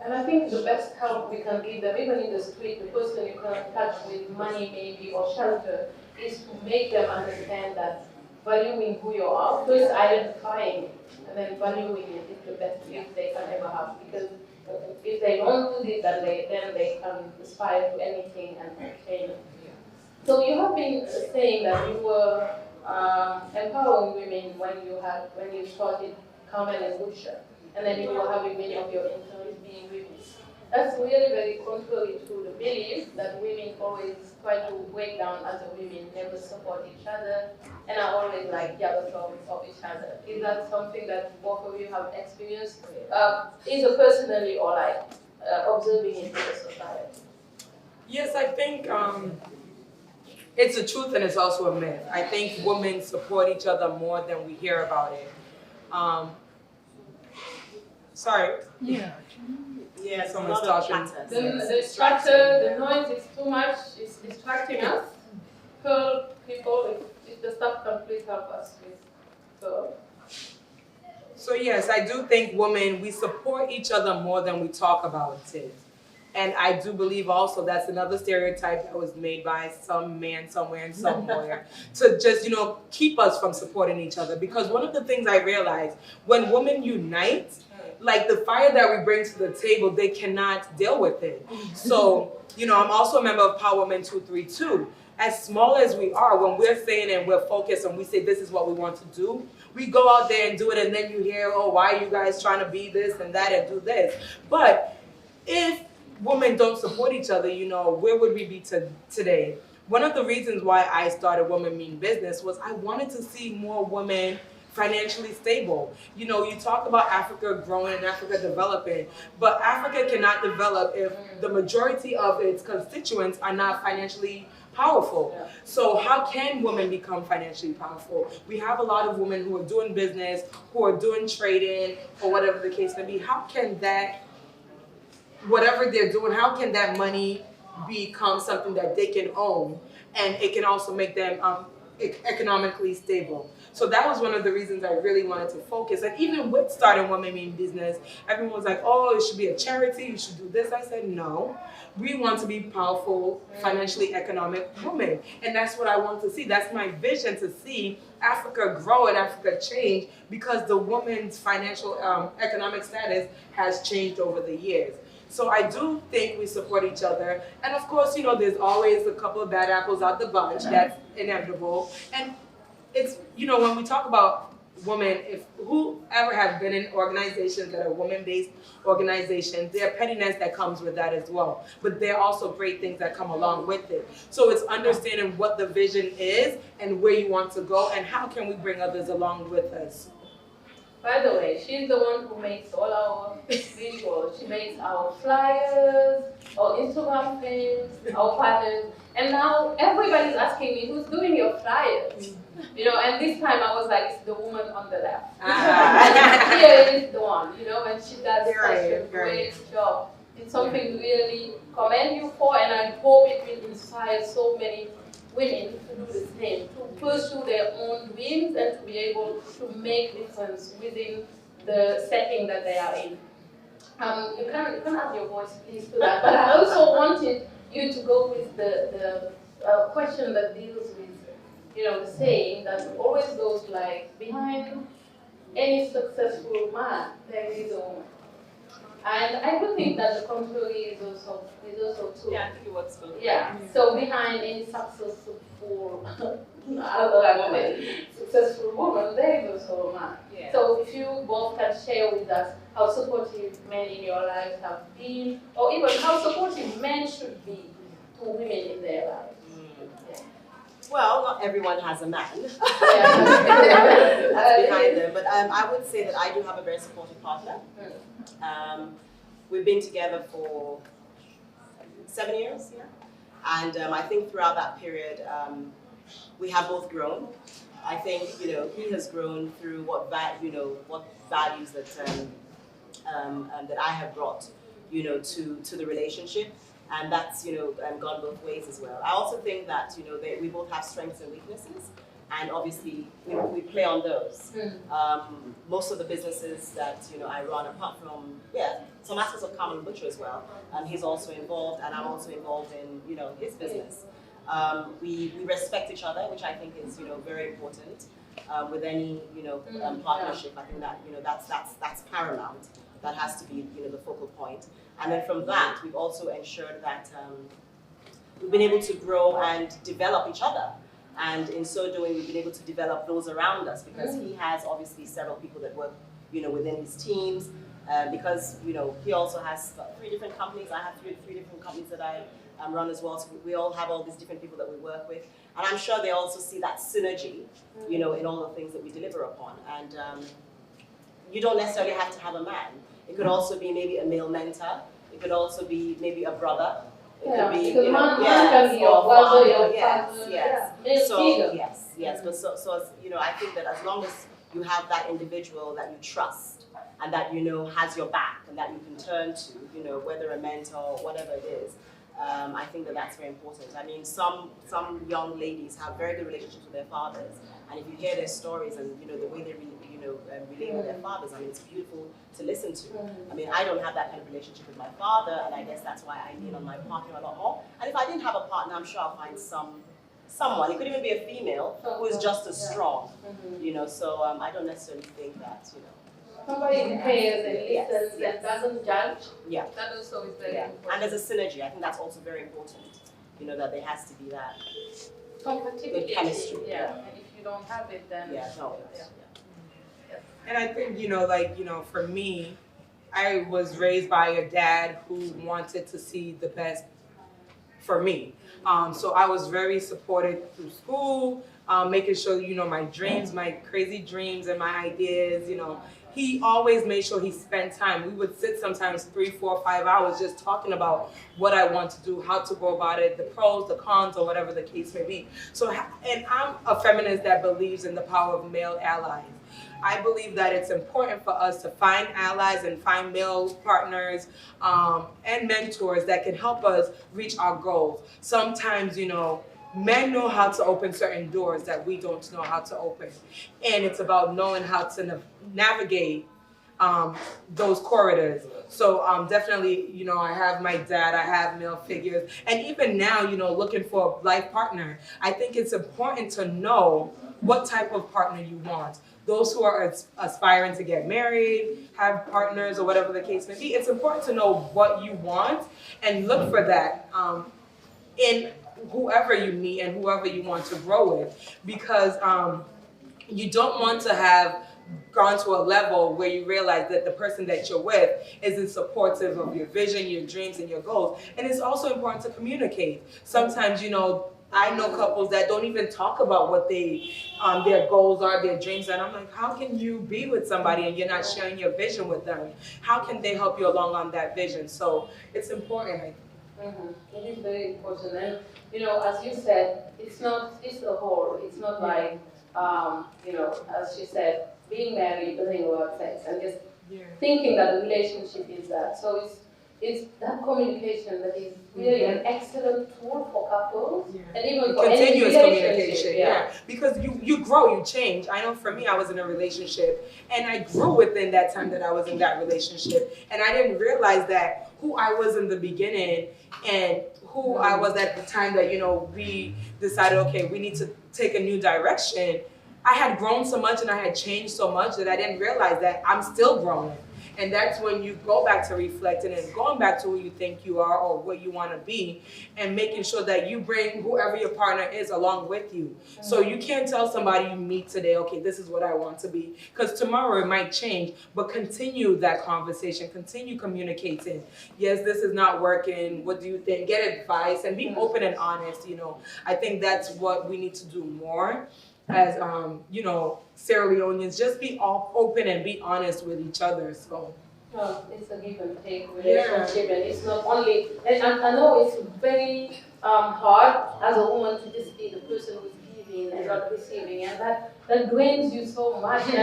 And I think the best help we can give them, even in the street, the person you can touch with money maybe or shelter, is to make them understand that valuing who you are, first identifying it, and then valuing it is the best gift they can ever have. Because if they don't do it, then they can aspire to anything and obtain it. So you have been saying that you were empowering women when you started Carmel and Woodshire, and then you were having many of your interns being women. That's really very contrary to the belief that women always try to break down other women, never support each other, and are always like jealous of each other. Is that something that both of you have experienced, either personally or like observing it in the society? Yes, I think it's a truth and it's also a myth. I think women support each other more than we hear about it. Sorry. Yeah. Yeah, someone's talking. The noise is too much. It's distracting us. Tell people if the staff can please help us with. So yes, I do think women, we support each other more than we talk about it. And I do believe also that's another stereotype that was made by some man somewhere and somewhere to just, keep us from supporting each other. Because one of the things I realized, when women unite, like the fire that we bring to the table, they cannot deal with it. So, I'm also a member of Power Women 232. As small as we are, when we're saying and we're focused and we say this is what we want to do, we go out there and do it, and then you hear, oh, why are you guys trying to be this and that and do this? But if women don't support each other, where would we be today? One of the reasons why I started Women Mean Business was I wanted to see more women financially stable. You talk about Africa growing and Africa developing, but Africa cannot develop if the majority of its constituents are not financially powerful. Yeah. So how can women become financially powerful? We have a lot of women who are doing business, who are doing trading, or whatever the case may be. How can whatever they're doing, how can that money become something that they can own, and it can also make them economically stable? So that was one of the reasons I really wanted to focus. And even with starting Women Mean Business, everyone was like, oh, it should be a charity, you should do this. I said, no, we want to be powerful, financially economic women. And that's what I want to see. That's my vision, to see Africa grow and Africa change, because the woman's financial economic status has changed over the years. So I do think we support each other. And of course, there's always a couple of bad apples out the bunch. That's inevitable. And it's, when we talk about women, if whoever has been in organizations that are women-based organizations, there are pettiness that comes with that as well. But there are also great things that come along with it. So it's understanding what the vision is and where you want to go and how can we bring others along with us. By the way, she's the one who makes all our visuals. She makes our flyers, our Instagram things, our patterns. And now everybody's asking me, who's doing your flyers? And this time I was like, it's the woman on the left. And here is the one, and she does such a great job. It's something to really commend you for, and I hope it will inspire so many women to do the same, to pursue their own dreams and to be able to make difference within the setting that they are in. You can add your voice, please, to that. But I also wanted you to go with the question that deals with, the saying that always goes like, behind any successful man, there is a woman. And I do think that the contrary is also true. Yeah, I think it works both. Yeah. So behind any successful woman, there is also a man. Yeah. So if you both can share with us how supportive men in your lives have been, or even how supportive men should be to women in their lives. Yeah. Well, not everyone has a man. Yeah. That's behind them. But I would say that I do have a very supportive partner. We've been together for 7 years, and I think throughout that period, we have both grown. I think he has grown through what values that I have brought to the relationship, and that's gone both ways as well. I also think that we both have strengths and weaknesses. And obviously, we play on those. Most of the businesses that I run, apart from some aspects of Carmen Butcher as well. He's also involved, and I'm also involved in, you know, his business. We respect each other, which I think is, you know, very important with any, you know, partnership. I think that, you know, that's paramount. That has to be, you know, the focal point. And then from that, we've also ensured that we've been able to grow and develop each other. And in so doing, we've been able to develop those around us, because he has obviously several people that work, you know, within his teams. Because, you know, he also has 3 different companies. I have three different companies that I run as well. So we all have all these different people that we work with. And I'm sure they also see that synergy, you know, in all the things that we deliver upon. And you don't necessarily have to have a man. It could also be maybe a male mentor. It could also be maybe a brother. It could be, you know, your father, yes. But so you know, I think that as long as you have that individual that you trust and that you know has your back and that you can turn to, you know, whether a mentor or whatever it is, I think that that's very important. I mean, some young ladies have very good relationships with their fathers, and if you hear their stories and you know the way they relate with their fathers, I mean, it's beautiful to listen to. I mean, I don't have that kind of relationship with my father, and I guess that's why I lean on my partner a lot more. And if I didn't have a partner, I'm sure I'll find someone. It could even be a female who is just as strong, you know. So I don't necessarily think that, you know. Somebody who cares and listens and doesn't judge. Yeah. That also is very important. And there's a synergy. I think that's also very important. You know, that there has to be that compatibility. Chemistry. Yeah. And if you don't have it, then no. And I think, you know, like, you know, for me, I was raised by a dad who wanted to see the best for me. So I was very supported through school, making sure, you know, my dreams, my crazy dreams and my ideas, you know, he always made sure he spent time. We would sit sometimes 3, 4, 5 hours just talking about what I want to do, how to go about it, the pros, the cons, or whatever the case may be. So, and I'm a feminist that believes in the power of male allies. I believe that it's important for us to find allies and find male partners and mentors that can help us reach our goals. Sometimes, you know, men know how to open certain doors that we don't know how to open. And it's about knowing how to navigate those corridors. So definitely, you know, I have my dad, I have male figures. And even now, you know, looking for a life partner, I think it's important to know what type of partner you want. Those who are aspiring to get married, have partners, or whatever the case may be, it's important to know what you want and look for that in whoever you meet and whoever you want to grow with. Because you don't want to have gone to a level where you realize that the person that you're with isn't supportive of your vision, your dreams, and your goals. And it's also important to communicate. Sometimes, you know, I know couples that don't even talk about what their goals are, their dreams, and I'm like, how can you be with somebody and you're not sharing your vision with them? How can they help you along on that vision? So it's important, I think. It is very important, and you know, as you said, it's the whole. It's not like you know, as she said, being married doesn't work sex, and just thinking that the relationship is that. So it's that communication that is really an excellent tool for couples, and even for continuous any communication. Yeah, because you grow, you change. I know for me, I was in a relationship, and I grew within that time that I was in that relationship, and I didn't realize that who I was in the beginning and who I was at the time that, you know, we decided, okay, we need to take a new direction. I had grown so much and I had changed so much that I didn't realize that I'm still growing. And that's when you go back to reflecting and going back to who you think you are or what you want to be, and making sure that you bring whoever your partner is along with you. So you can't tell somebody you meet today, okay, this is what I want to be, because tomorrow it might change, but continue that conversation, continue communicating. Yes, this is not working. What do you think? Get advice and be open and honest. You know, I think that's what we need to do more. As you know, Sierra Leoneans, just be all open and be honest with each other. So well, it's a give and take relationship, and it's not only. And I know it's very hard as a woman to just be the person who's giving and not receiving, and that drains you so much. And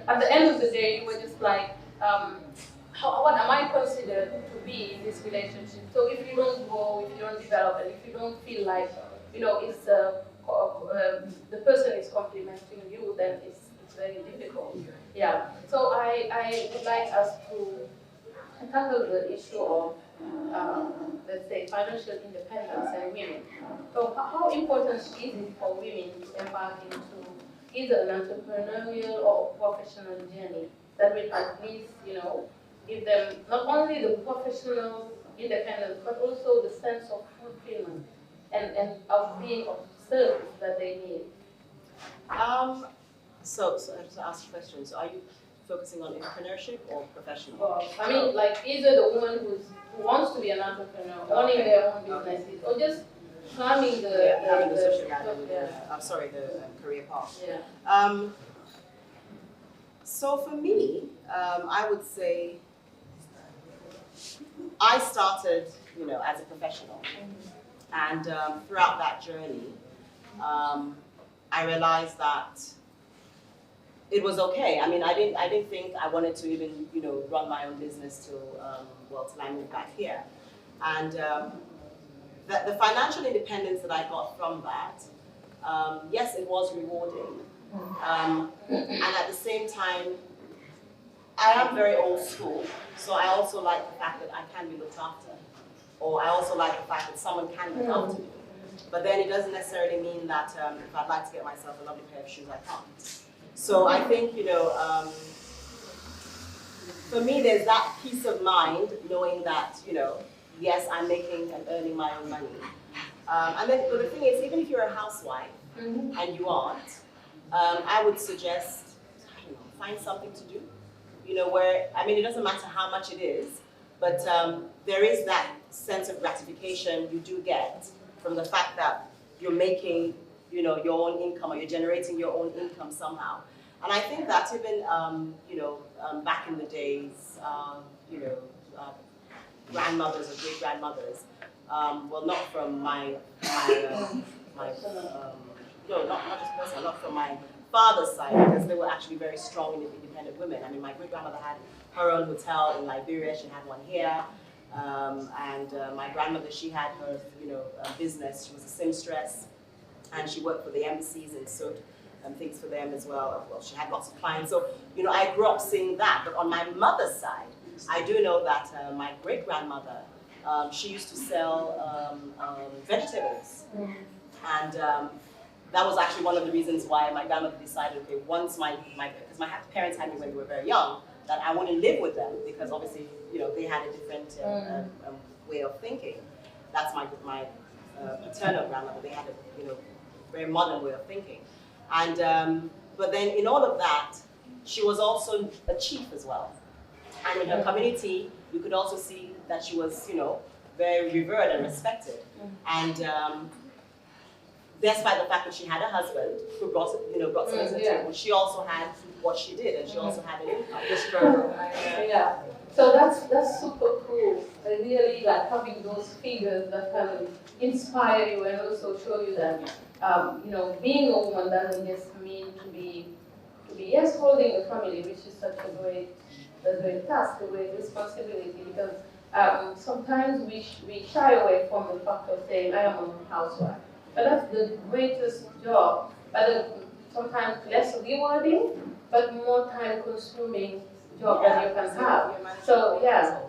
at the end of the day, you were just like, what am I considered to be in this relationship? So if you don't grow, if you don't develop, and if you don't feel like, you know, it's the person is complimenting you, then it's very difficult. Yeah. So I would like us to tackle the issue of, let's say, financial independence and women. So how important is it for women to embark into either an entrepreneurial or professional journey that will at least, give them not only the professional independence, but also the sense of fulfillment and of being of service that they need? So I have to ask a question. So are you focusing on entrepreneurship or professional? Well, I mean, like either the woman who wants to be an entrepreneur, owning their own businesses, or just climbing having the social ladder, the career path. Yeah. So for me, I would say I started, as a professional, and throughout that journey, I realized that it was okay. I mean, I didn't think I wanted to even, run my own business till I moved back here, and the financial independence that I got from that, yes, it was rewarding, and at the same time, I am very old school, so I also like the fact that I can be looked after, or I also like the fact that someone can look after me. But then it doesn't necessarily mean that if I'd like to get myself a lovely pair of shoes, I can't. So I think, for me, there's that peace of mind knowing that, yes, I'm making and earning my own money. And then the thing is, even if you're a housewife and you aren't, I would suggest, find something to do. Where, it doesn't matter how much it is, but there is that sense of gratification you do get from the fact that you're making, your own income, or you're generating your own income somehow. And I think that even, back in the days, grandmothers or great-grandmothers, well, not from not just personal, not from my father's side, because they were actually very strong independent women. I mean, my great-grandmother had her own hotel in Liberia, she had one here, and my grandmother, she had her, business. She was a seamstress, and she worked for the embassies and sewed things for them as well. Well, she had lots of clients. So, I grew up seeing that. But on my mother's side, I do know that my great-grandmother, she used to sell vegetables. And that was actually one of the reasons why my grandmother decided, okay, once because my parents had me when we were very young, that I wouldn't live with them, because obviously, they had a different way of thinking. That's my paternal grandmother. They had a, very modern way of thinking. And, but then in all of that, she was also a chief as well. And in her community, you could also see that she was, very revered and respected. And despite the fact that she had a husband who brought something to the table, she also had what she did, and she also had an income. The struggle. Yeah. So that's super cool. I really like having those figures that can inspire you and also show you that being a woman doesn't just mean to be yes, holding a family, which is such a great task, a great responsibility, because sometimes we shy away from the fact of saying, I am a housewife. But that's the greatest job, but sometimes less rewarding, but more time-consuming job that you can have. So yeah,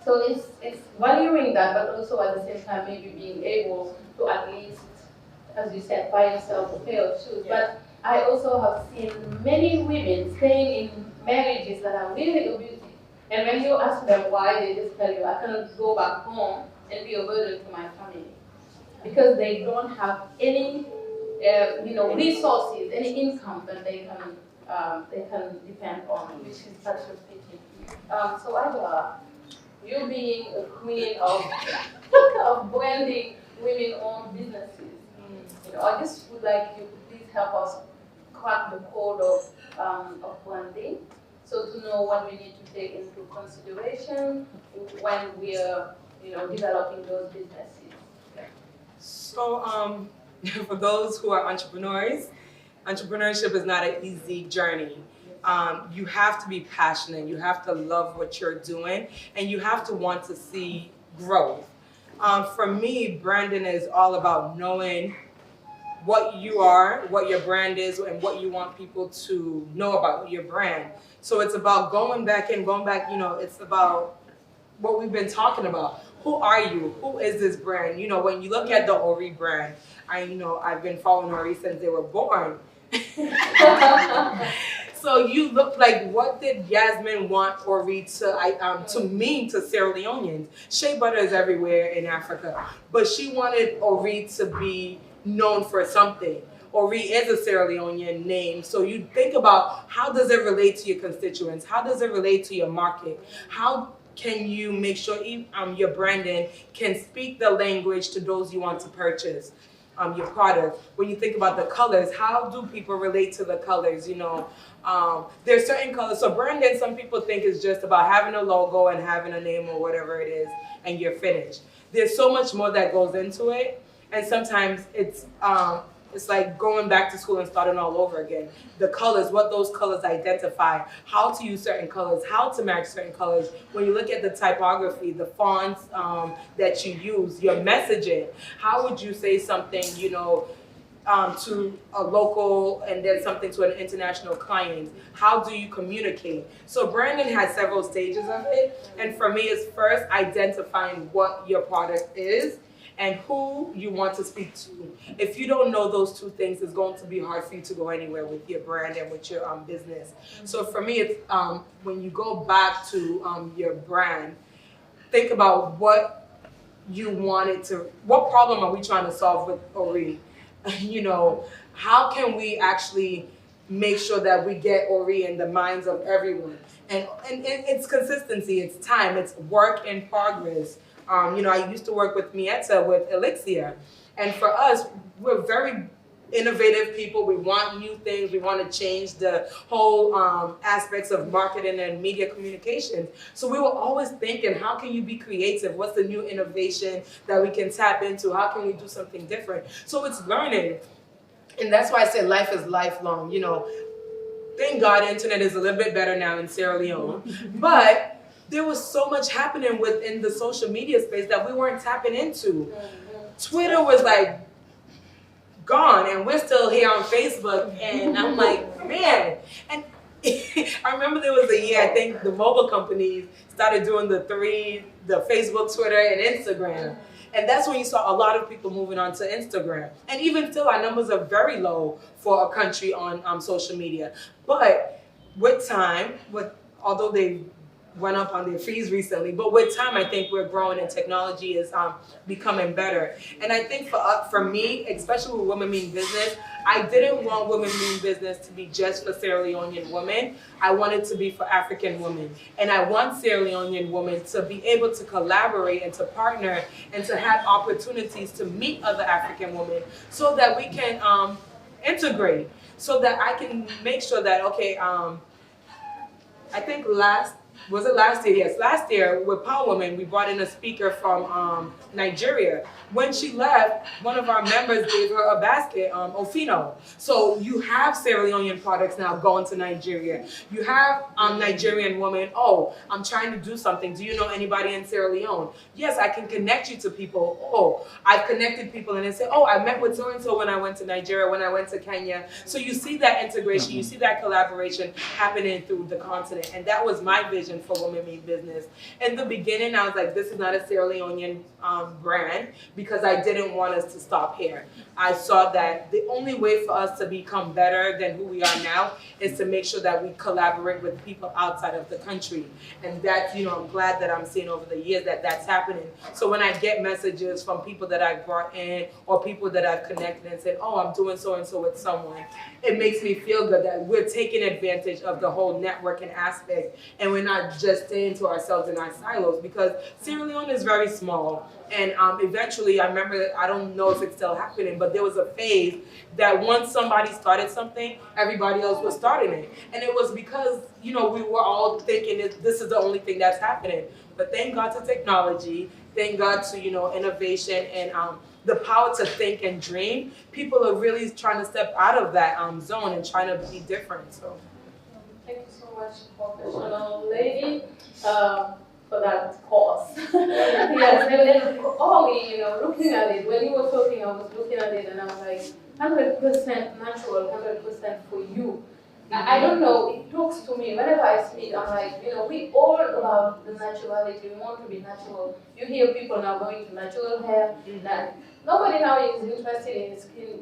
so it's valuing that, but also at the same time maybe being able to at least, as you said, buy yourself a pair of shoes. But I also have seen many women staying in marriages that are really abusive. And when you ask them why, they just tell you, I cannot go back home and be a burden to my family. Because they don't have any, resources, any income that they can depend on, which is such a pity. So Adwa, you being a queen of branding women-owned businesses, I just would like you to please help us crack the code of branding, so to know what we need to take into consideration when we are, developing those businesses. So, for those who are entrepreneurs, entrepreneurship is not an easy journey. You have to be passionate, you have to love what you're doing, and you have to want to see growth. For me, branding is all about knowing what you are, what your brand is, and what you want people to know about your brand. So it's about going back, it's about what we've been talking about. Who are you? Who is this brand? You know, when you look at the Ori brand, I've been following Ori since they were born. So you look like, what did Yasmin want Ori to mean to Sierra Leoneans? Shea butter is everywhere in Africa, but she wanted Ori to be known for something. Ori is a Sierra Leonean name, so you think about, how does it relate to your constituents? How does it relate to your market? How can you make sure your branding can speak the language to those you want to purchase your product? When you think about the colors, how do people relate to the colors? There's certain colors. So branding, some people think, is just about having a logo and having a name or whatever it is, and you're finished. There's so much more that goes into it, and sometimes it's like going back to school and starting all over again. The colors, what those colors identify, how to use certain colors, how to match certain colors. When you look at the typography, the fonts that you use, your messaging, how would you say something, to a local and then something to an international client? How do you communicate? So branding has several stages of it. And for me, it's first identifying what your product is and who you want to speak to. If you don't know those two things, it's going to be hard for you to go anywhere with your brand and with your business. So for me, it's when you go back to your brand, think about what problem are we trying to solve with Ori? How can we actually make sure that we get Ori in the minds of everyone? And it's consistency, it's time, it's work in progress. I used to work with Mieta with Elixir, and for us, we're very innovative people. We want new things. We want to change the whole aspects of marketing and media communications. So we were always thinking, how can you be creative? What's the new innovation that we can tap into? How can we do something different? So it's learning, and that's why I say life is lifelong. Thank God internet is a little bit better now in Sierra Leone, but there was so much happening within the social media space that we weren't tapping into. Twitter was like gone, and we're still here on Facebook, and I'm like, man. And I remember there was a year, I think the mobile companies started doing the Facebook, Twitter, and Instagram. And that's when you saw a lot of people moving on to Instagram. And even still, our numbers are very low for a country on social media. But with time, although they went up on their fees recently, but with time, I think we're growing and technology is becoming better. And I think for me, especially with Women Mean Business, I didn't want Women Mean Business to be just for Sierra Leonean women. I want it to be for African women. And I want Sierra Leonean women to be able to collaborate and to partner and to have opportunities to meet other African women so that we can integrate, so that I can make sure that, I think last year? Yes, last year with Power Woman, we brought in a speaker from Nigeria. When she left, one of our members gave her a basket, Ofino. So you have Sierra Leonean products now going to Nigeria. You have Nigerian women, I'm trying to do something. Do you know anybody in Sierra Leone? Yes, I can connect you to people. I've connected people and they say, I met with so-and-so when I went to Nigeria, when I went to Kenya. So you see that integration, you see that collaboration happening through the continent. And that was my vision for Women Mean Business. In the beginning, I was like, this is not a Sierra Leonean brand, because I didn't want us to stop here. I saw that the only way for us to become better than who we are now is to make sure that we collaborate with people outside of the country. And that's, I'm glad that I'm seeing over the years that that's happening. So when I get messages from people that I've brought in or people that I've connected and said, I'm doing so-and-so with someone, it makes me feel good that we're taking advantage of the whole networking aspect and we're not just staying to ourselves in our silos, because Sierra Leone is very small. And eventually, I remember, I don't know if it's still happening, but there was a phase that once somebody started something, everybody else was starting it. And it was because, we were all thinking this is the only thing that's happening. But thank God to technology, thank God to, innovation and the power to think and dream. People are really trying to step out of that zone and trying to be different. So, thank you so much, professional lady, for that course. Yes, and looking at it, when you were talking, I was looking at it and I was like, 100% natural, 100% for you. I don't know, it talks to me. Whenever I speak, I'm like, we all about the naturality. We want to be natural. You hear people now going to natural hair. That nobody now is interested in skin,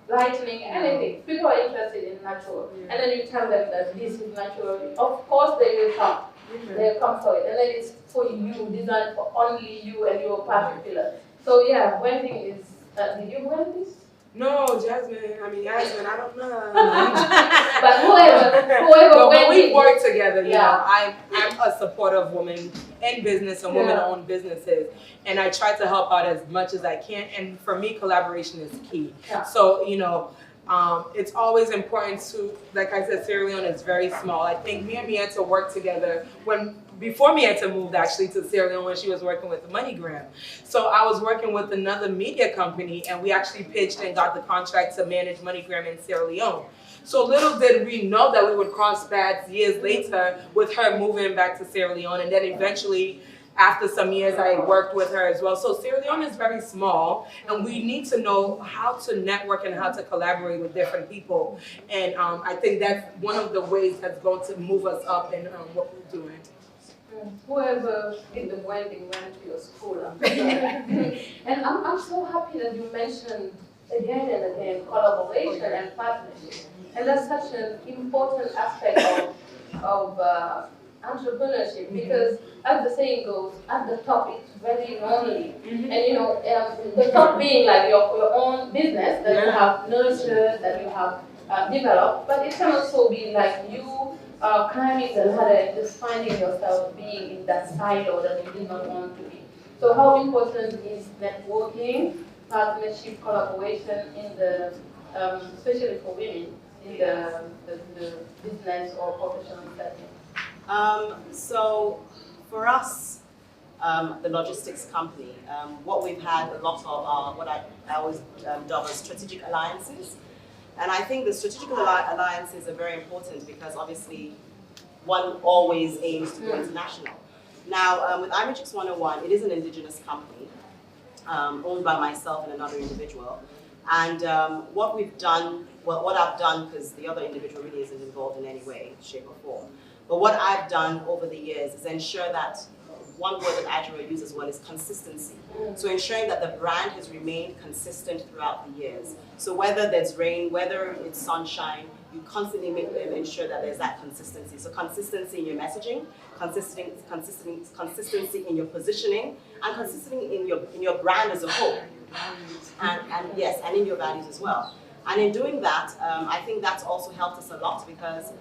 lightening, anything. People are interested in natural. And then you tell them that this is natural. Of course, they will come. They'll come for it. And then it's for you, designed for only you and your particular. So yeah, blending is, did you blend this? No, Jasmine, I don't know. But whoever but went we in, work together, Yeah. I'm a supporter of women in business and women-owned businesses, and I try to help out as much as I can. And for me, collaboration is key. Yeah. So it's always important to, like I said, Sierra Leone is very small. I think me and Mieta worked together before Mieta moved actually to Sierra Leone when she was working with MoneyGram. So I was working with another media company, and we actually pitched and got the contract to manage MoneyGram in Sierra Leone. So little did we know that we would cross paths years later with her moving back to Sierra Leone, and then eventually after some years I worked with her as well. So Sierra Leone is very small, and we need to know how to network and how to collaborate with different people. And I think that's one of the ways that's going to move us up in what we're doing. Whoever did the blending went to your school. And I'm so happy that you mentioned again and again collaboration and partnership. And that's such an important aspect of entrepreneurship, because as the saying goes, at the top it's very lonely. And the top being like your own business that you have nurtured, that you have developed, but it can also be like you climbing the ladder and just finding yourself being in that silo that you did not want to be. So how important is networking, partnership, collaboration in the, especially for women, in the business or professional setting? So for us, the logistics company, what we've had a lot of are what I always dub as strategic alliances. And I think the strategic alliances are very important because obviously one always aims to go international. Now, with iMatrix 101, it is an indigenous company owned by myself and another individual. And what we've done, what I've done, because the other individual really isn't involved in any way, shape or form, but what I've done over the years is ensure that one word that Adjura uses well is consistency. So ensuring that the brand has remained consistent throughout the years. So whether there's rain, whether it's sunshine, you constantly ensure that there's that consistency. So consistency in your messaging, consistency in your positioning, and consistency in your brand as a whole. And yes, and in your values as well. And in doing that, I think that's also helped us a lot because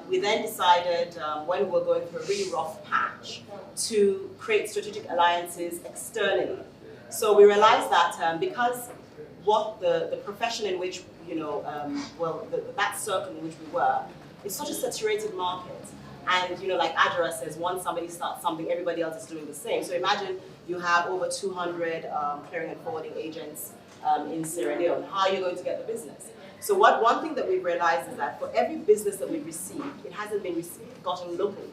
we then decided when we were going through a really rough patch to create strategic alliances externally. So we realized that because what the profession in which, that circle in which we were, it's such a saturated market. And like Adjura says, once somebody starts something, everybody else is doing the same. So imagine you have over 200 clearing and forwarding agents in Sierra Leone. How are you going to get the business? So one thing that we've realized is that for every business that we've received, it hasn't been gotten locally.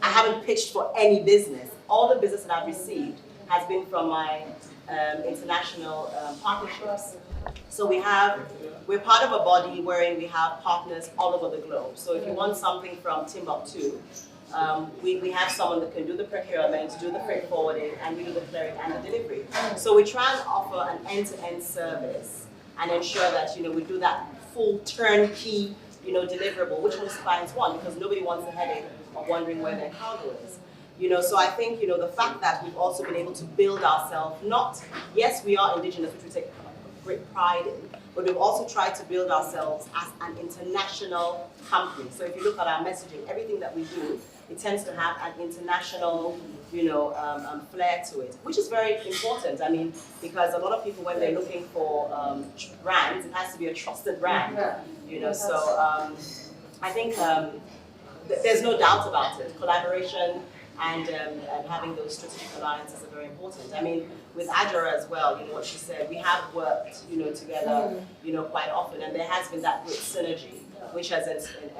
I haven't pitched for any business. All the business that I've received has been from my international partnerships. So we're part of a body wherein we have partners all over the globe. So if you want something from Timbuktu, we have someone that can do the procurement, do the freight forwarding, and we do the clearing and the delivery. So we try and offer an end-to-end service and ensure that we do that full turnkey deliverable, which most clients want because nobody wants the headache of wondering where their cargo is. So I think the fact that we've also been able to build ourselves, yes, we are indigenous, which we take great pride in, but we've also tried to build ourselves as an international company. So if you look at our messaging, everything that we do, it tends to have an international, flair to it, which is very important. I mean, because a lot of people, when they're looking for brands, it has to be a trusted brand. So I think there's no doubt about it. Collaboration and having those strategic alliances are very important. I mean, with Adjura as well, what she said, we have worked, together, quite often, and there has been that great synergy. which has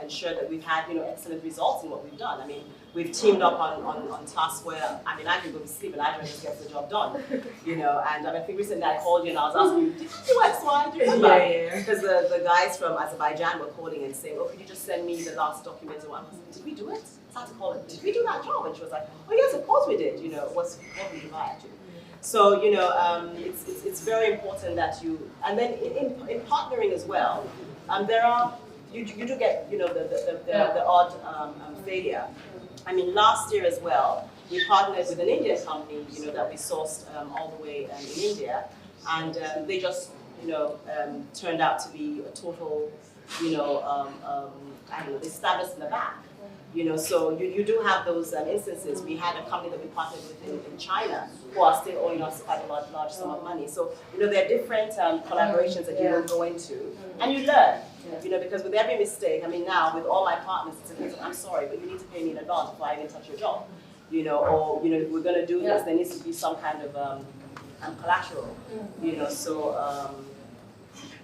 ensured that we've had, excellent results in what we've done. I mean, we've teamed up on tasks where, I mean, I can go to sleep and I just get the job done, and I think recently I called you and I was asking you, did you do X, Y, do you remember? Yeah. Because the guys from Azerbaijan were calling and saying, oh, could you just send me the last documents? And I was like, did we do it? So I had to call her, did we do that job? And she was like, oh yes, of course we did, what's we do actually. So, it's very important that you, and then in partnering as well, you do get, the odd failure. I mean, last year as well, we partnered with an Indian company, that we sourced all the way in India, and they just, turned out to be a total, they stabbed us in the back. So you do have those instances. We had a company that we partnered with in China who are still owing us quite a large sum of money. So, there are different collaborations that you will go into, and you learn. Because with every mistake, I mean, now with all my partners, it's a case of, I'm sorry, but you need to pay me in advance before I even touch your job. Or, if we're going to do this, there needs to be some kind of collateral, so...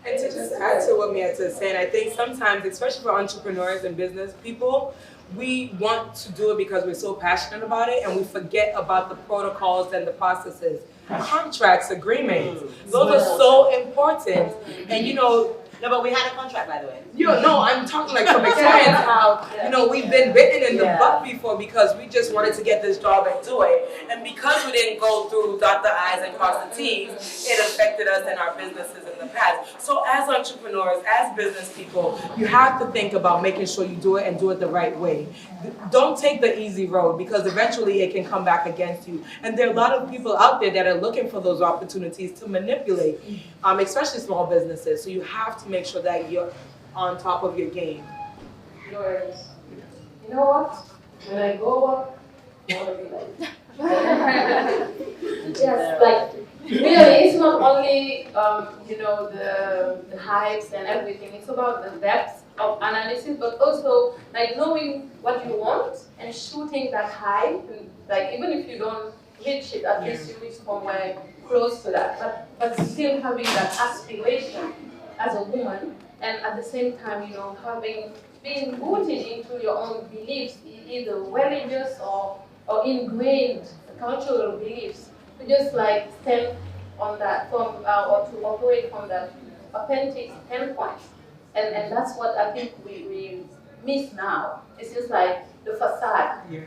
And to just add to what Mia is saying, I think sometimes, especially for entrepreneurs and business people, we want to do it because we're so passionate about it and we forget about the protocols and the processes. Contracts, agreements, those are so important. And no, but we had a contract, by the way. No, I'm talking like from experience how, we've been bitten in the butt before because we just wanted to get this job and do it. And because we didn't go through dot the I's and cross the T's, it affected us and our businesses in the past. So as entrepreneurs, as business people, you have to think about making sure you do it and do it the right way. Don't take the easy road because eventually it can come back against you. And there are a lot of people out there that are looking for those opportunities to manipulate, especially small businesses. So you have to make sure that you're on top of your game. Yours. You know what? When I go up, I want to be like that. Yes, like really, it's not only the hypes and everything. It's about the depth of analysis, but also like knowing what you want and shooting that high. Like even if you don't reach it, at least you reach somewhere close to that. But still having that aspiration as a woman, and at the same time, being rooted into your own beliefs, either religious or ingrained cultural beliefs, to just like stand on that or to operate from that authentic standpoint. And that's what I think we miss now. It's just like the facade. Yeah.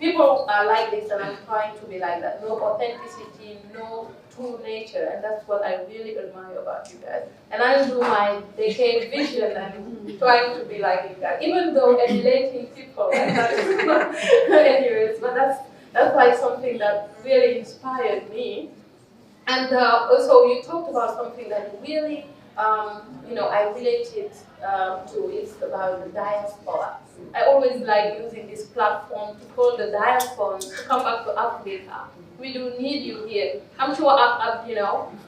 People are like this, and I'm trying to be like that. No authenticity, no true nature, and that's what I really admire about you guys. And I do my decade vision and trying to be like you guys, even though emulating people. Right? Anyways, but that's like something that really inspired me. And also, you talked about something that really, I related to. It's about the diaspora. I always like using this platform to call the diaspora to come back to Africa. We do need you here. I'm sure,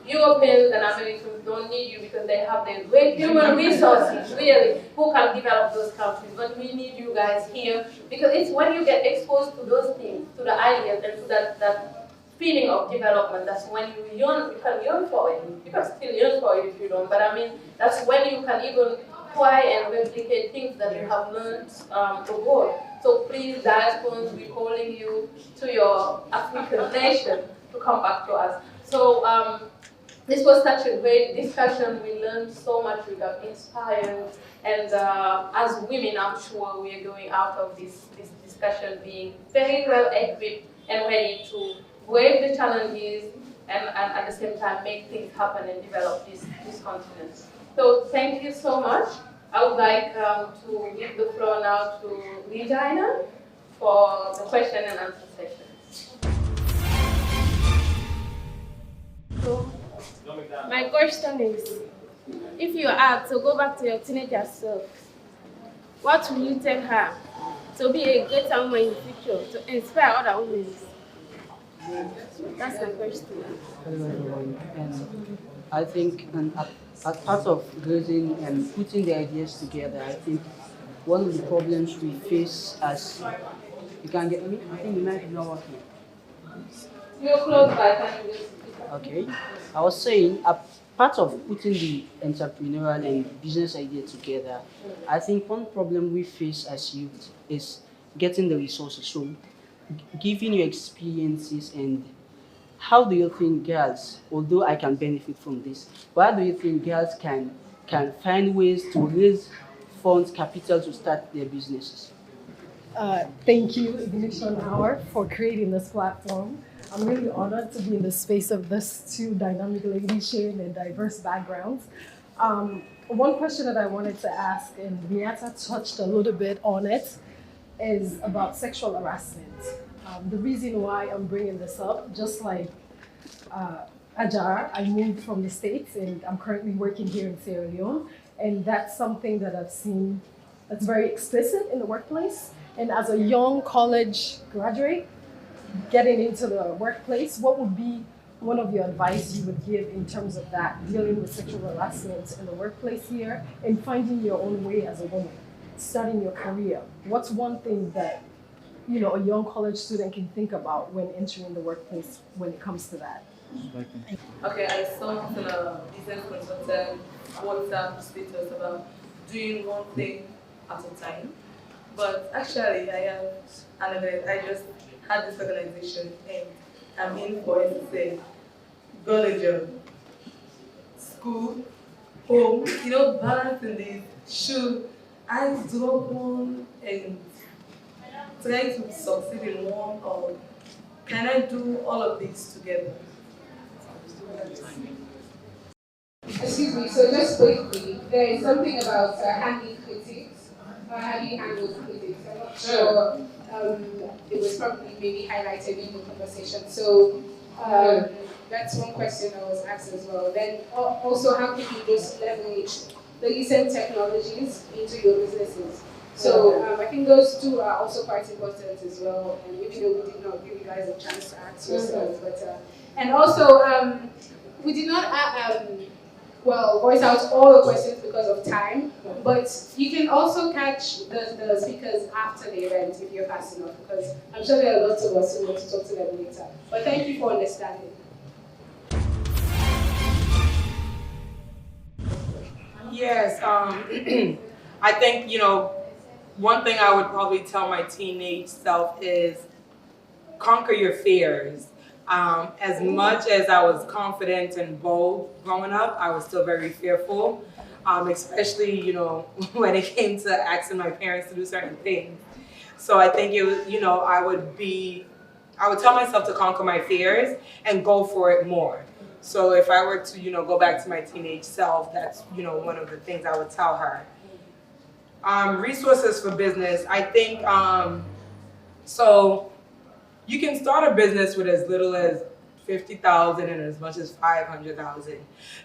Europeans and Americans don't need you because they have their great human resources, really, who can develop those countries. But we need you guys here because it's when you get exposed to those things, to the ideas, and to that feeling of development, that's when you can yearn for it. You can still yearn for it if you don't, but I mean, that's when you can even try and replicate things that you have learned abroad. So please, diasporans, we're calling you to your African nation to come back to us. So this was such a great discussion. We learned so much. We got inspired. And as women, I'm sure we are going out of this discussion being very well equipped and ready to brave the challenges and at the same time make things happen and develop this continent. So thank you so much. I would like to give the floor now to Regina for the question and answer session. So, my question is, if you are to go back to your teenager self, what will you tell her to be a greater woman in the future, to inspire other women? That's my question. Hello everyone, and I think as part of raising and putting the ideas together, I think one of the problems we face as you can get me? I think the mic is not working. You're close by, can you just Okay. I was saying part of putting the entrepreneurial and business idea together, I think one problem we face as youth is getting the resources. So, given your experiences and how do you think girls, although I can benefit from this, why do you think girls can find ways to raise funds, capital to start their businesses? Thank you, Ignition Hour, for creating this platform. I'm really honored to be in the space of this two dynamic ladies sharing their diverse backgrounds. One question that I wanted to ask, and Beata touched a little bit on it, is about sexual harassment. The reason why I'm bringing this up, just like Ajar, I moved from the States and I'm currently working here in Sierra Leone, and that's something that I've seen that's very explicit in the workplace. And as a young college graduate, getting into the workplace, what would be one of your advice you would give in terms of that, dealing with sexual harassment in the workplace here and finding your own way as a woman, starting your career? What's one thing that a young college student can think about when entering the workplace when it comes to that? Okay, I saw on a business consultant WhatsApp status about doing one thing at a time. But actually, I just had this organization and I'm in for it to say, college, school, home, balancing these should I drop one and try to succeed in one, or can I do all of these together? Excuse me, so just quickly, there is something about handling critics, or how do you handle critics? I'm not sure it was probably maybe highlighted in the conversation. So that's one question I was asked as well. Then also, how can you just leverage the recent technologies into your businesses? So I think those two are also quite important as well. And even though we did not give you guys a chance to ask yourselves, but and also we did not voice out all the questions because of time. But you can also catch the speakers after the event if you're fast enough, because I'm sure there are lots of us who want to talk to them later. But thank you for understanding. Yes, I think, one thing I would probably tell my teenage self is conquer your fears. As much as I was confident and bold growing up, I was still very fearful, especially, when it came to asking my parents to do certain things. So I think it was, I would tell myself to conquer my fears and go for it more. So if I were to, go back to my teenage self, that's, one of the things I would tell her. Resources for business, I think, so you can start a business with as little as 50,000 and as much as 500,000.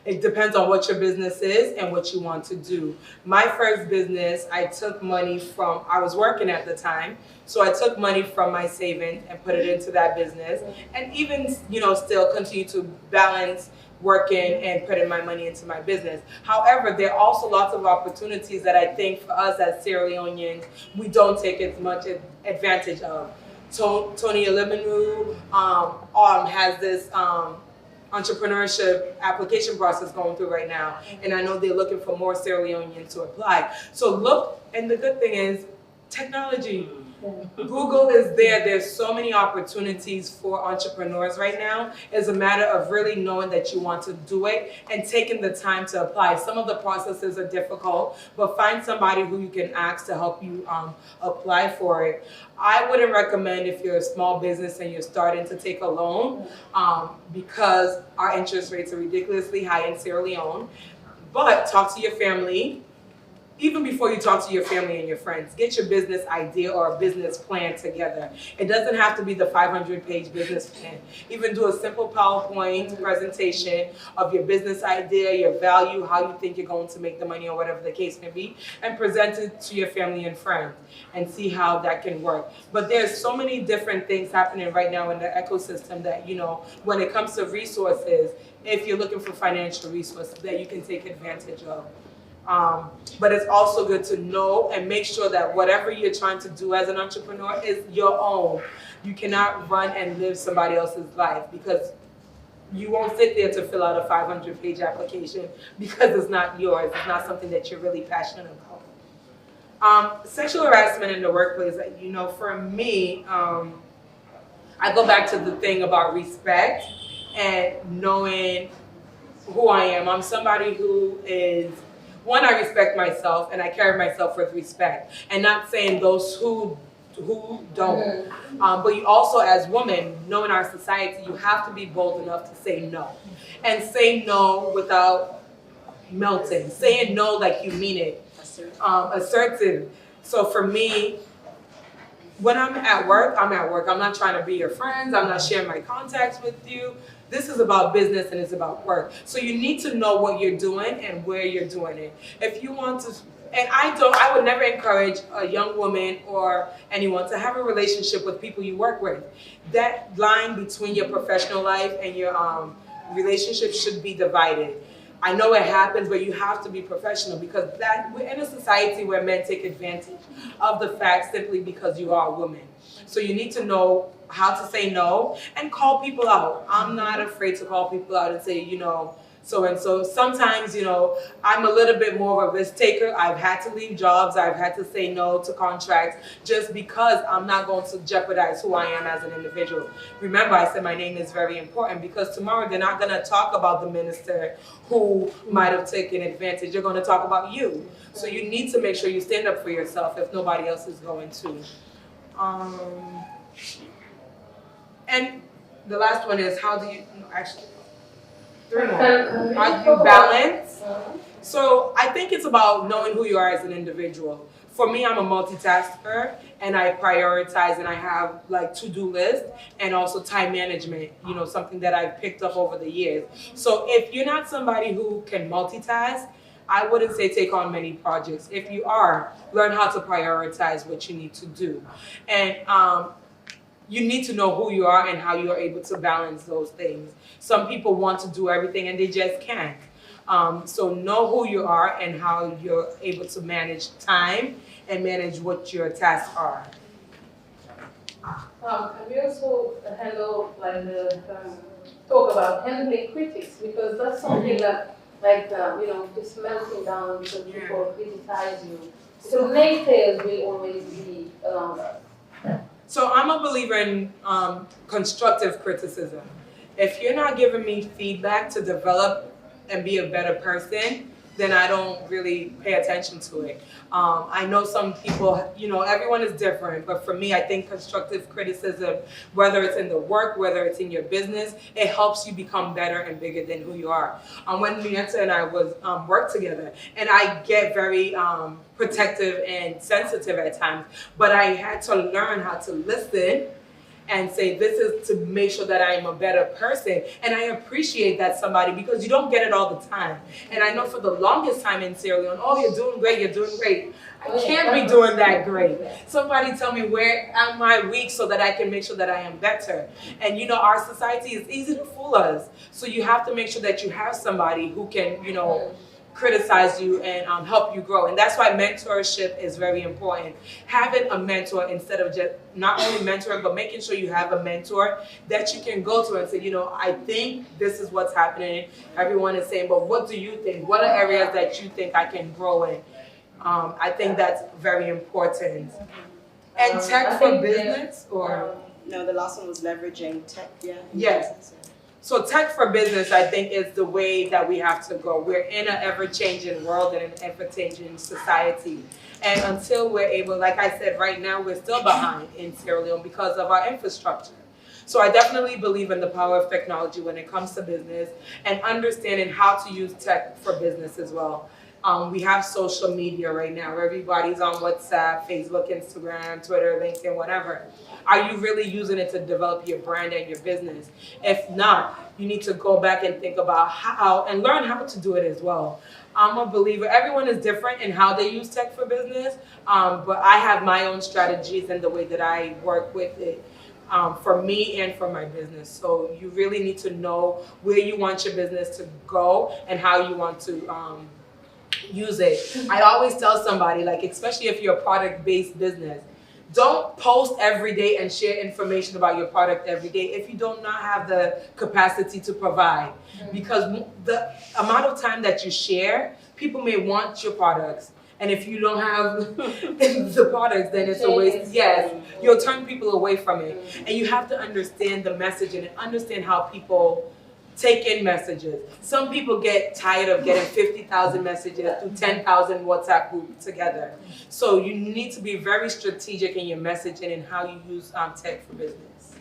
It depends on what your business is and what you want to do. My first business, I took money from, I was working at the time, so I took money from my savings and put it into that business, and even, still continue to balance working and putting my money into my business. However, there are also lots of opportunities that I think for us as Sierra Leoneans, we don't take as much advantage of. Tony Elimanu has this entrepreneurship application process going through right now, and I know they're looking for more Sierra Leoneans to apply. So look, and the good thing is technology. Google is there. There's so many opportunities for entrepreneurs right now. It's a matter of really knowing that you want to do it and taking the time to apply. Some of the processes are difficult, but find somebody who you can ask to help you apply for it. I wouldn't recommend if you're a small business and you're starting to take a loan because our interest rates are ridiculously high in Sierra Leone. But talk to your family. Even before you talk to your family and your friends, get your business idea or a business plan together. It doesn't have to be the 500-page business plan. Even do a simple PowerPoint presentation of your business idea, your value, how you think you're going to make the money or whatever the case may be, and present it to your family and friends and see how that can work. But there's so many different things happening right now in the ecosystem that, when it comes to resources, if you're looking for financial resources that you can take advantage of. But it's also good to know and make sure that whatever you're trying to do as an entrepreneur is your own. You cannot run and live somebody else's life, because you won't sit there to fill out a 500-page application because it's not yours. It's not something that you're really passionate about. Sexual harassment in the workplace, you know, for me, I go back to the thing about respect and knowing who I am. I'm somebody who is, one, I respect myself and I carry myself with respect, and not saying those who don't. But you also, as women, know in our society, you have to be bold enough to say no. And say no without melting. Saying no like you mean it. Assertive. So for me, when I'm at work, I'm at work. I'm not trying to be your friends. I'm not sharing my contacts with you. This is about business and it's about work. So you need to know what you're doing and where you're doing it. If you want to, and I would never encourage a young woman or anyone to have a relationship with people you work with. That line between your professional life and your relationship should be divided. I know it happens, but you have to be professional, because we're in a society where men take advantage of the fact simply because you are a woman. So you need to know how to say no and call people out. I'm not afraid to call people out and say, you know, so and so. Sometimes, you know, I'm a little bit more of a risk taker. I've had to leave jobs. I've had to say no to contracts just because I'm not going to jeopardize who I am as an individual. Remember, I said my name is very important, because tomorrow they're not going to talk about the minister who might have taken advantage. They're going to talk about you. So you need to make sure you stand up for yourself if nobody else is going to. And the last one is, how do you, actually, 3 more. How do you balance? So I think it's about knowing who you are as an individual. For me, I'm a multitasker, and I prioritize, and I have like to-do lists and also time management, you know, something that I've picked up over the years. So if you're not somebody who can multitask, I wouldn't say take on many projects. If you are, learn how to prioritize what you need to do. And you need to know who you are and how you are able to balance those things. Some people want to do everything and they just can't. So know who you are and how you're able to manage time and manage what your tasks are. And we also handle, like, talk about handling critics, because that's something that, like, you know, just melting down because people criticize you. So naysayers will always be around us. So I'm a believer in constructive criticism. If you're not giving me feedback to develop and be a better person, then I don't really pay attention to it. I know some people, you know, everyone is different, but for me, I think constructive criticism, whether it's in the work, whether it's in your business, it helps you become better and bigger than who you are. When Mieta and I worked together, and I get very protective and sensitive at times, but I had to learn how to listen and say, this is to make sure that I am a better person. And I appreciate that somebody, because you don't get it all the time. And I know for the longest time in Sierra Leone, oh, you're doing great, you're doing great. I can't be doing that great. Somebody tell me, where am I weak, so that I can make sure that I am better. And you know, our society is easy to fool us. So you have to make sure that you have somebody who can, you know, criticize you and help you grow. And that's why mentorship is very important. Having a mentor, instead of just not only mentoring, but making sure you have a mentor that you can go to and say, you know, I think this is what's happening. Everyone is saying, but what do you think? What are areas that you think I can grow in? I think that's very important. And tech for business, or? No, the last one was leveraging tech, Yes. So tech for business, I think, is the way that we have to go. We're in an ever-changing world and an ever-changing society. And until we're able, like I said, right now, we're still behind in Sierra Leone because of our infrastructure. So I definitely believe in the power of technology when it comes to business, and understanding how to use tech for business as well. We have social media right now. Everybody's on WhatsApp, Facebook, Instagram, Twitter, LinkedIn, whatever. Are you really using it to develop your brand and your business? If not, you need to go back and think about how, and learn how to do it as well. I'm a believer, everyone is different in how they use tech for business, but I have my own strategies and the way that I work with it. For me and for my business. So you really need to know where you want your business to go and how you want to use it. I always tell somebody, like, especially if you're a product-based business, Don't post every day and share information about your product every day if you do not have the capacity to provide. Because the amount of time that you share, people may want your products. And if you don't have the products, then it's a waste. Yes, you'll turn people away from it. And you have to understand the message and understand how people take in messages. Some people get tired of getting 50,000 messages through 10,000 WhatsApp groups together. So you need to be very strategic in your messaging and how you use tech for business.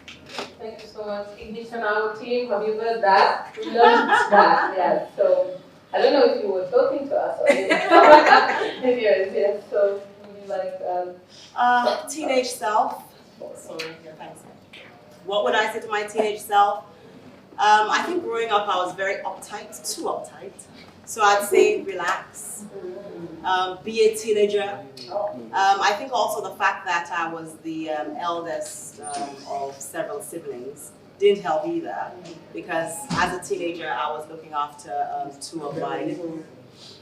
Thank you so much. Ignish on our team, have you heard that? We learned that, yeah. So I don't know if you were talking to us or you yes. So would you like teenage self. Sorry, thanks. What would I say to my teenage self? I think growing up I was very uptight, too uptight. So I'd say relax, be a teenager. I think also the fact that I was the eldest of several siblings didn't help either, because as a teenager I was looking after two of my little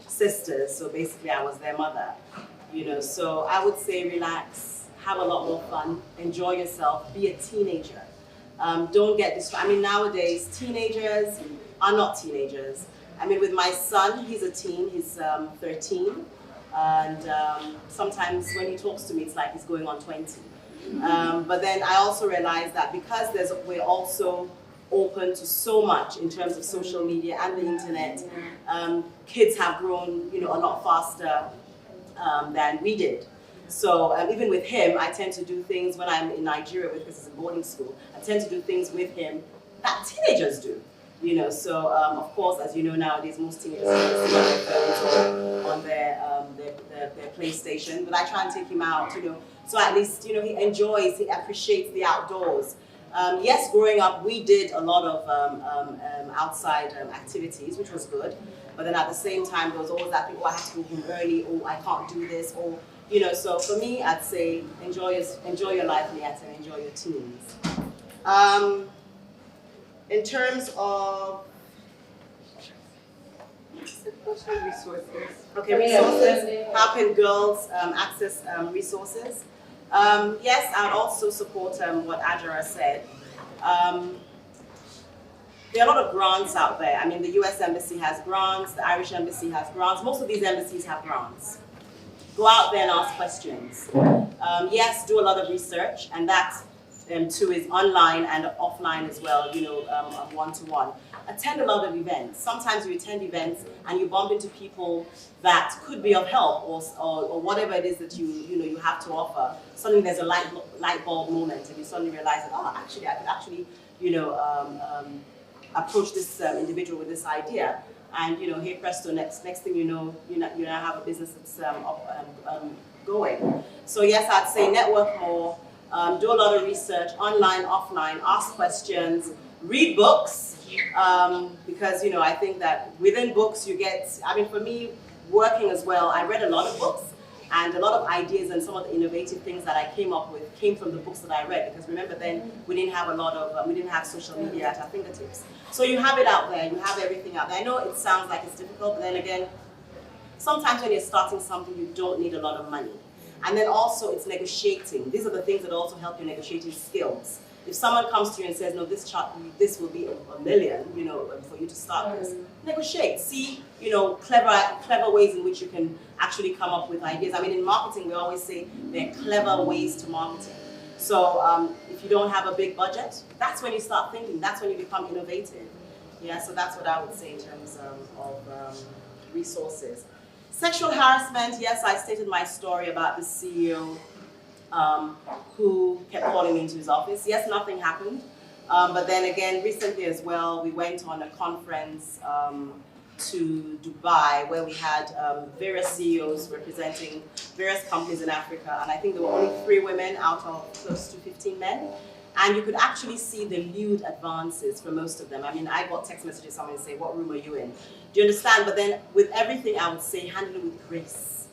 sisters, so basically I was their mother. So I would say relax, have a lot more fun, enjoy yourself, be a teenager. Don't get distracted. I mean, nowadays, teenagers are not teenagers. I mean, with my son, he's a teen, he's 13. And sometimes when he talks to me, it's like he's going on 20. But then I also realized that because we're also open to so much in terms of social media and the internet, kids have grown, a lot faster than we did. So even with him, I tend to do things when I'm in Nigeria, because it's a boarding school. I tend to do things with him that teenagers do. So of course, as you know nowadays, most teenagers on their PlayStation. But I try and take him out, so at least he enjoys, he appreciates the outdoors. Yes, growing up, we did a lot of outside activities, which was good. But then at the same time, there was always that thing, I have to go home early, or I can't do this, or so for me, I'd say enjoy your life, and enjoy your teens. In terms of Resources. Okay, resources. How can girls access resources? Yes, I would also support what Ajara said. There are a lot of grants out there. I mean, the US Embassy has grants, the Irish Embassy has grants. Most of these embassies have grants. Go out there and ask questions. Yes, do a lot of research, and that too is online and offline as well, one-to-one. Attend a lot of events. Sometimes you attend events and you bump into people that could be of help, or whatever it is that you have to offer. Suddenly there's a light bulb moment, and you suddenly realize that, actually I could actually approach this individual with this idea. And hey presto, next thing you know have a business that's going. So yes, I'd say network more, do a lot of research, online, offline, ask questions, read books, because I think that within books you get. I mean, for me, working as well, I read a lot of books, and a lot of ideas and some of the innovative things that I came up with came from the books that I read. Because remember, then we didn't have social media at our fingertips. So you have it out there, you have everything out there. I know it sounds like it's difficult, but then again, sometimes when you're starting something, you don't need a lot of money. And then also it's negotiating. These are the things that also help your negotiating skills. If someone comes to you and says, no, this will be $1 million, for you to start this, negotiate. See, clever ways in which you can actually come up with ideas. I mean, in marketing, we always say there are clever ways to marketing. So if you don't have a big budget, that's when you start thinking. That's when you become innovative. Yeah, so that's what I would say in terms of resources. Sexual harassment, yes, I stated my story about the CEO who kept calling me into his office. Yes, nothing happened. But then again, recently as well, we went on a conference to Dubai where we had various CEOs representing various companies in Africa. And I think there were only 3 women out of close to 15 men. And you could actually see the lewd advances for most of them. I mean, I got text messages, someone say, what room are you in? Do you understand? But then with everything, I would say, handle it with grace.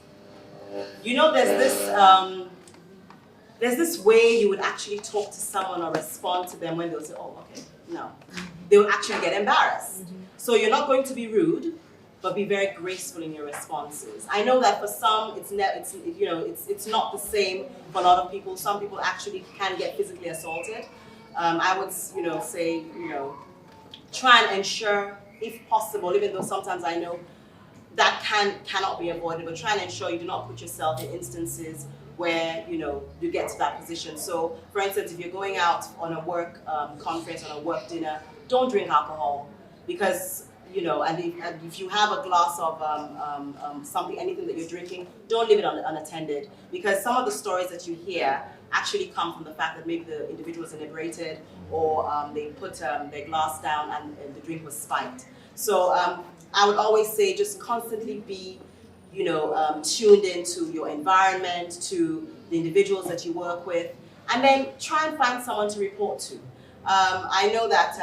There's this way you would actually talk to someone or respond to them when they'll say, oh, okay, no. They will actually get embarrassed. So you're not going to be rude. but be very graceful in your responses. I know that for some, it's not the same for a lot of people. Some people actually can get physically assaulted. I would, say, try and ensure, if possible, even though sometimes I know that cannot be avoided, but try and ensure you do not put yourself in instances where you get to that position. So, for instance, if you're going out on a work conference, on a work dinner, don't drink alcohol, because and if you have a glass of something, anything that you're drinking, don't leave it unattended, because some of the stories that you hear actually come from the fact that maybe the individual was inebriated, or they put their glass down and the drink was spiked. So I would always say just constantly be tuned into your environment, to the individuals that you work with, and then try and find someone to report to. I know that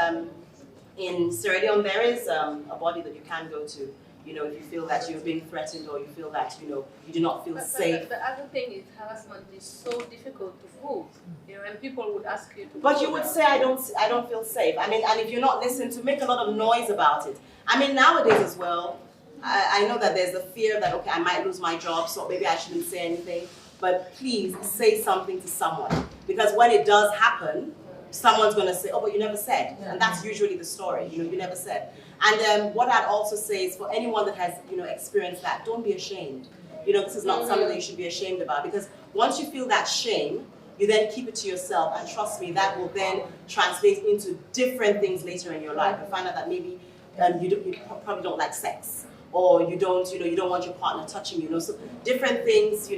in Sierra Leone there is a body that you can go to, if you feel that you're being threatened, or you feel that you do not feel safe. But the other thing is, harassment is so difficult to prove, and people would ask you to. But you would say, I don't feel safe. I mean, and if you're not listening, to make a lot of noise about it. I mean, nowadays as well, I know that there's the fear that, okay, I might lose my job, so maybe I shouldn't say anything. But please say something to someone, because when it does happen, someone's going to say, oh, but you never said. And that's usually the story, you never said. And what I'd also say is, for anyone that has, experienced that, don't be ashamed. This is not something that you should be ashamed about, because once you feel that shame, you then keep it to yourself, and trust me, that will then translate into different things later in your life. You find out that maybe you probably don't like sex, or you don't want your partner touching you. So different things,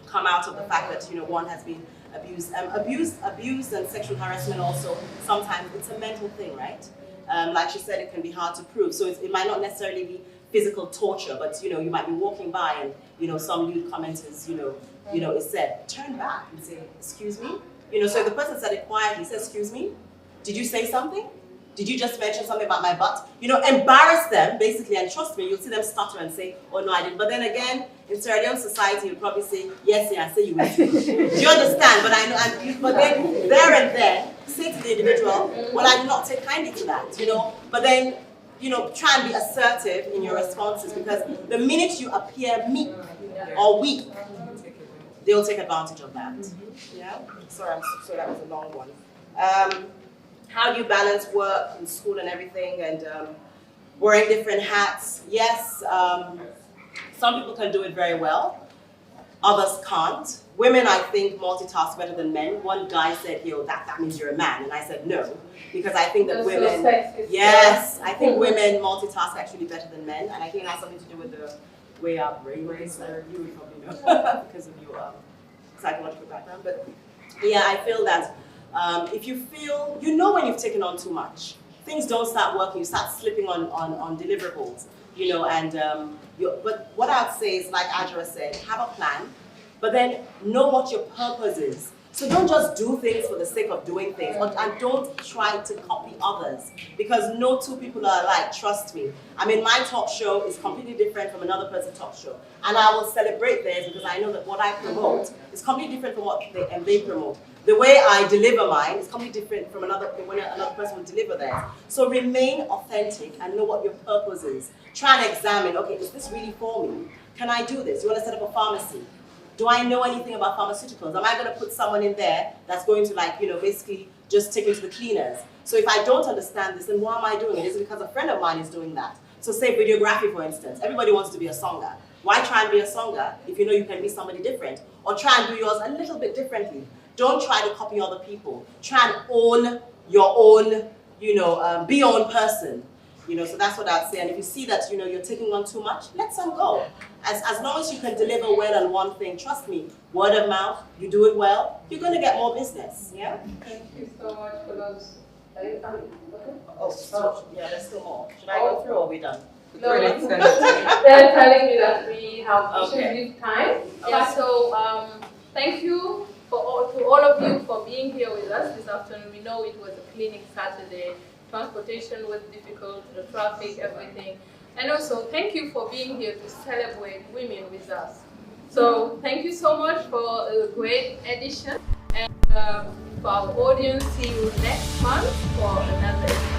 come out of the fact that one has been abused. Abuse and sexual harassment also, sometimes it's a mental thing, right? Like she said, it can be hard to prove. So it might not necessarily be physical torture, but you might be walking by and some lewd commenters, it said, turn back and say, excuse me. So if the person said it quietly, says, excuse me, did you say something? Did you just mention something about my butt? Embarrass them, basically, and trust me, you'll see them stutter and say, oh, no, I didn't. But then again, in Sierra Leone society, you'll probably say, yes, I say you will. Do you understand? But I know, but then, there and then, say to the individual, well, I do not take kindly to that, But then, try and be assertive in your responses, because the minute you appear meek or weak, they'll take advantage of that. Yeah? Sorry, that was a long one. How do you balance work and school and everything, and wearing different hats? Yes, some people can do it very well, others can't. Women, I think, multitask better than men. One guy said, that means you're a man, and I said no, because I think that women, yes, I think women multitask actually better than men, and I think it has something to do with the way our brain works. You would probably know because of your psychological background, but yeah, I feel that if you feel, when you've taken on too much, things don't start working, you start slipping on deliverables, but what I'd say is, like Ajra said, have a plan, but then know what your purpose is. So don't just do things for the sake of doing things, and don't try to copy others, because no two people are alike, trust me. I mean, my talk show is completely different from another person's talk show, and I will celebrate theirs, because I know that what I promote is completely different from what they promote. The way I deliver mine is completely different from when another person will deliver theirs. So remain authentic and know what your purpose is. Try and examine, okay, is this really for me? Can I do this? You want to set up a pharmacy? Do I know anything about pharmaceuticals? Am I going to put someone in there that's going to basically just take me to the cleaners? So if I don't understand this, then why am I doing it? Is it because a friend of mine is doing that? So say videography, for instance. Everybody wants to be a songer. Why try and be a songer if you can be somebody different? Or try and do yours a little bit differently. Don't try to copy other people. Try and own your own, be your own person. So that's what I'd say. And if you see that, you're taking on too much, let some go. As long as you can deliver well on one thing, trust me, word of mouth, you do it well, you're going to get more business. Yeah? Thank you so much for those. Okay? Yeah, there's still more. Should I go through, or are we done? No, they're telling me that we have issues with time. Yeah, so thank you to all of you for being here with us this afternoon. We know it was a cleaning Saturday. Transportation was difficult, the traffic, everything. And also, thank you for being here to celebrate women with us. So, thank you so much for a great edition. And for our audience, see you next month for another edition.